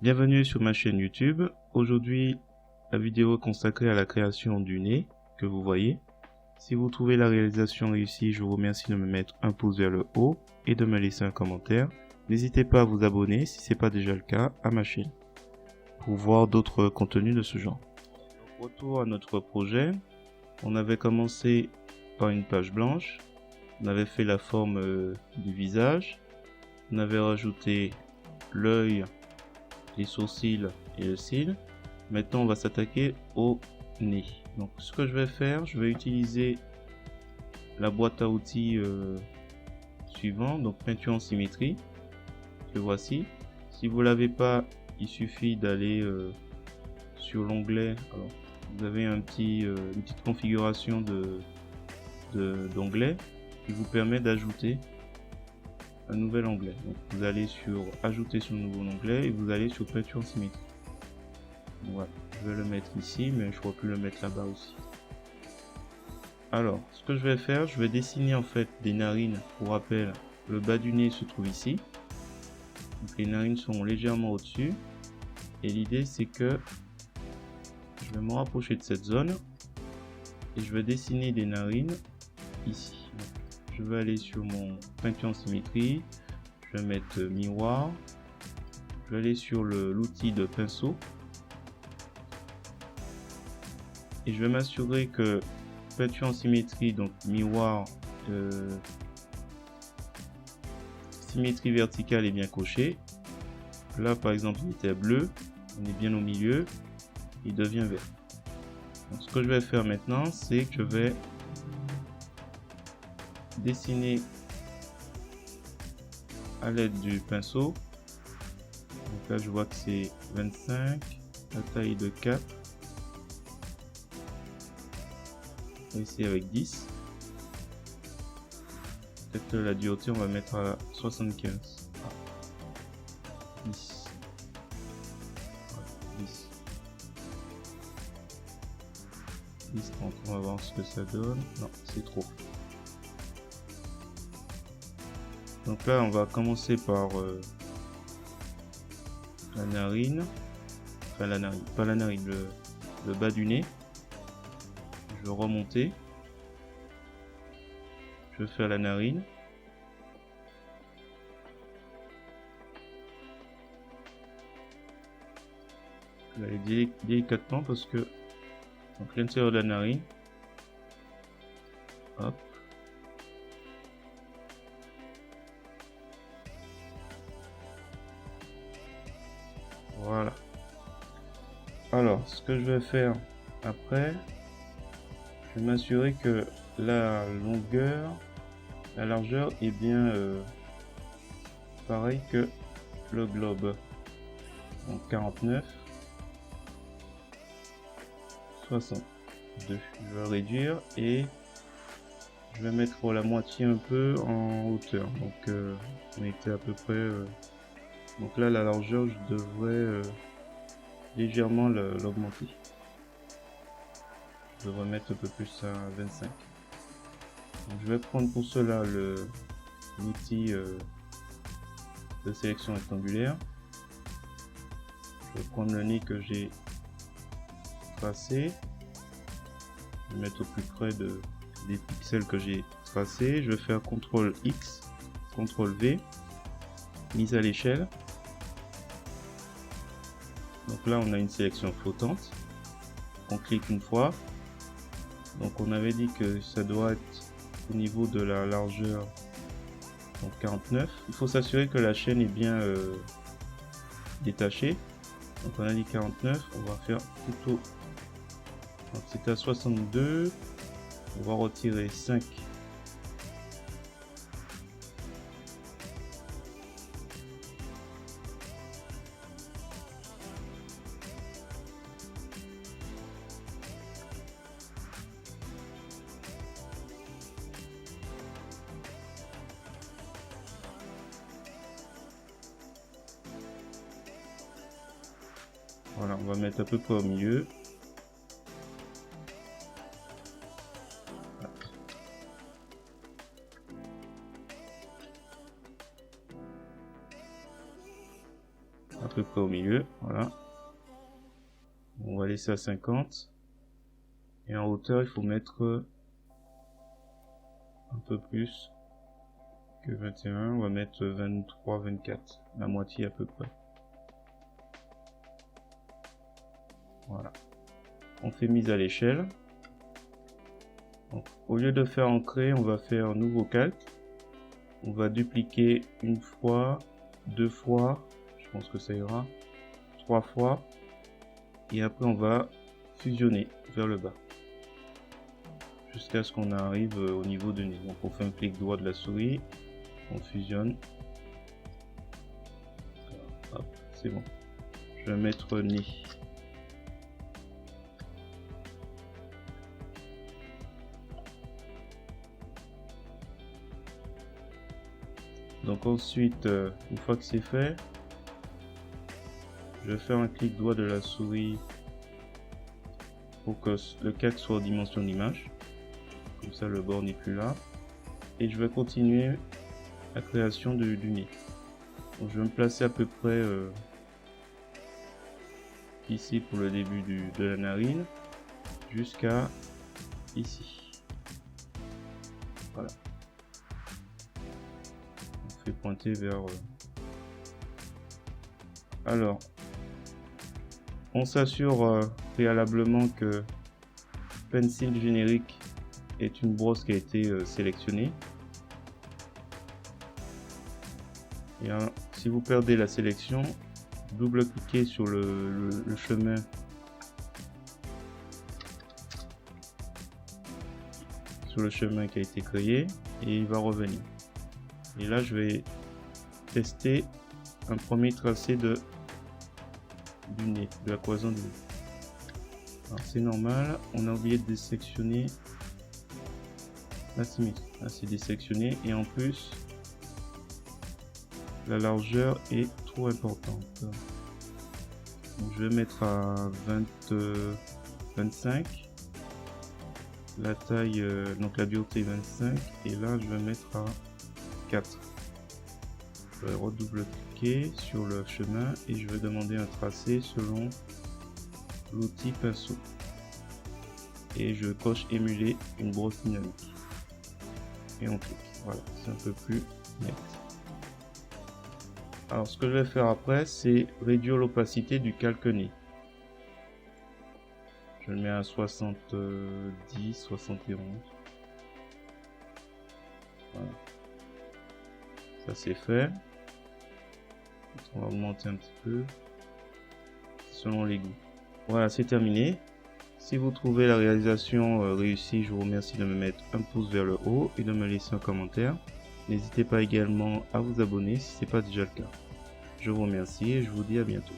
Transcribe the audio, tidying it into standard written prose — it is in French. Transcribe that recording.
Bienvenue sur ma chaîne YouTube. Aujourd'hui, la vidéo est consacrée à la création du nez que vous voyez. Si vous trouvez la réalisation réussie, je vous remercie de me mettre un pouce vers le haut et de me laisser un commentaire. N'hésitez pas à vous abonner si ce n'est pas déjà le cas à ma chaîne pour voir d'autres contenus de ce genre. Retour à notre projet. On avait commencé par une page blanche. On avait fait la forme du visage. On avait rajouté l'œil, les sourcils et le cil. Maintenant, on va s'attaquer au nez. Donc, ce que je vais faire, je vais utiliser la boîte à outils suivante, donc peinture en symétrie, que voici. Si vous l'avez pas, il suffit d'aller sur l'onglet. Alors, vous avez une petite configuration d'onglet qui vous permet d'ajouter un nouvel onglet. Donc, vous allez sur ajouter sur nouveau onglet et vous allez sur peinture en symétrie. Voilà, je vais le mettre ici, mais je pourrais plus le mettre là-bas aussi. Alors, ce que je vais faire, je vais dessiner en fait des narines. Pour rappel, le bas du nez se trouve ici. Donc, les narines sont légèrement au-dessus. Et l'idée, c'est que je vais me rapprocher de cette zone et je vais dessiner des narines ici. Donc, je vais aller sur mon peinture en symétrie. Je vais mettre miroir. Je vais aller sur l'outil de pinceau. Et je vais m'assurer que peinture en symétrie, donc miroir, symétrie verticale est bien coché. Là par exemple il était bleu, on est bien au milieu, il devient vert. Donc, ce que je vais faire maintenant, c'est que je vais dessiner à l'aide du pinceau. Donc là je vois que c'est 25, la taille de 4. Ici avec 10. Peut-être la dureté on va mettre à 75. 10. Voilà, 10. 10, 30. On va voir ce que ça donne. Non, c'est trop. Donc là on va commencer par la narine. Enfin la narine, pas la narine, le bas du nez. Je vais remonter. Je vais faire la narine. Je vais aller délicatement parce que donc l'intérieur de la narine. Hop. Voilà. Alors, ce que je vais faire après, je vais m'assurer que la longueur, la largeur est bien pareil que le globe. Donc 49, 62. Je vais réduire et je vais mettre la moitié un peu en hauteur. Donc on était à peu près. Donc là la largeur, je devrais légèrement l'augmenter. Je devrais mettre un peu plus à 25. Donc, je vais prendre pour cela l'outil de sélection rectangulaire. Je vais prendre le nez que j'ai tracé. Je vais mettre au plus près des pixels que j'ai tracés. Je vais faire CTRL X, CTRL V, mise à l'échelle. Donc là on a une sélection flottante. On clique une fois. Donc on avait dit que ça doit être au niveau de la largeur, donc 49. Il faut s'assurer que la chaîne est bien détachée. Donc on a dit 49, on va faire plutôt. Donc c'était à 62. On va retirer 5. Voilà, on va mettre à peu près au milieu. peu près au milieu, voilà. On va laisser à 50. Et en hauteur, il faut mettre un peu plus que 21. On va mettre 23, 24. La moitié à peu près. Voilà. On fait mise à l'échelle. Au lieu de faire ancrer, on va faire un nouveau calque. On va dupliquer une fois, 2 fois, je pense que ça ira, 3 fois. Et après, on va fusionner vers le bas. Jusqu'à ce qu'on arrive au niveau de nez. Donc on fait un clic droit de la souris. On fusionne. Hop, c'est bon. Je vais mettre nez. Donc ensuite, une fois que c'est fait, je vais faire un clic droit de la souris pour que le calque soit aux dimensions d'image. Comme ça, le bord n'est plus là. Et je vais continuer la création du nez. Donc, je vais me placer à peu près ici pour le début de la narine, jusqu'à ici. Voilà. On fait pointer vers... Alors, on s'assure préalablement que Pencil générique est une brosse qui a été sélectionnée. Et si vous perdez la sélection, double-cliquez sur le chemin qui a été créé et il va revenir. Et là, je vais tester un premier tracé du nez, de la cloison du nez. Alors c'est normal, on a oublié de désectionner la symétrie. Là c'est désectionné et en plus la largeur est trop importante. Donc, je vais mettre à 25. La taille, donc la dureté 25 et là je vais mettre à 4. Je vais redouble-cliquer sur le chemin et je vais demander un tracé selon l'outil pinceau. Et je coche émuler une brosse dynamique. Et on clique. Voilà, c'est un peu plus net. Alors ce que je vais faire après, c'est réduire l'opacité du calque nez. Je le mets à 70, 71. Voilà. Ça c'est fait. On va augmenter un petit peu selon les goûts. Voilà, c'est terminé. Si vous trouvez la réalisation réussie, je vous remercie de me mettre un pouce vers le haut et de me laisser un commentaire. N'hésitez pas également à vous abonner si ce n'est pas déjà le cas. Je vous remercie et je vous dis à bientôt.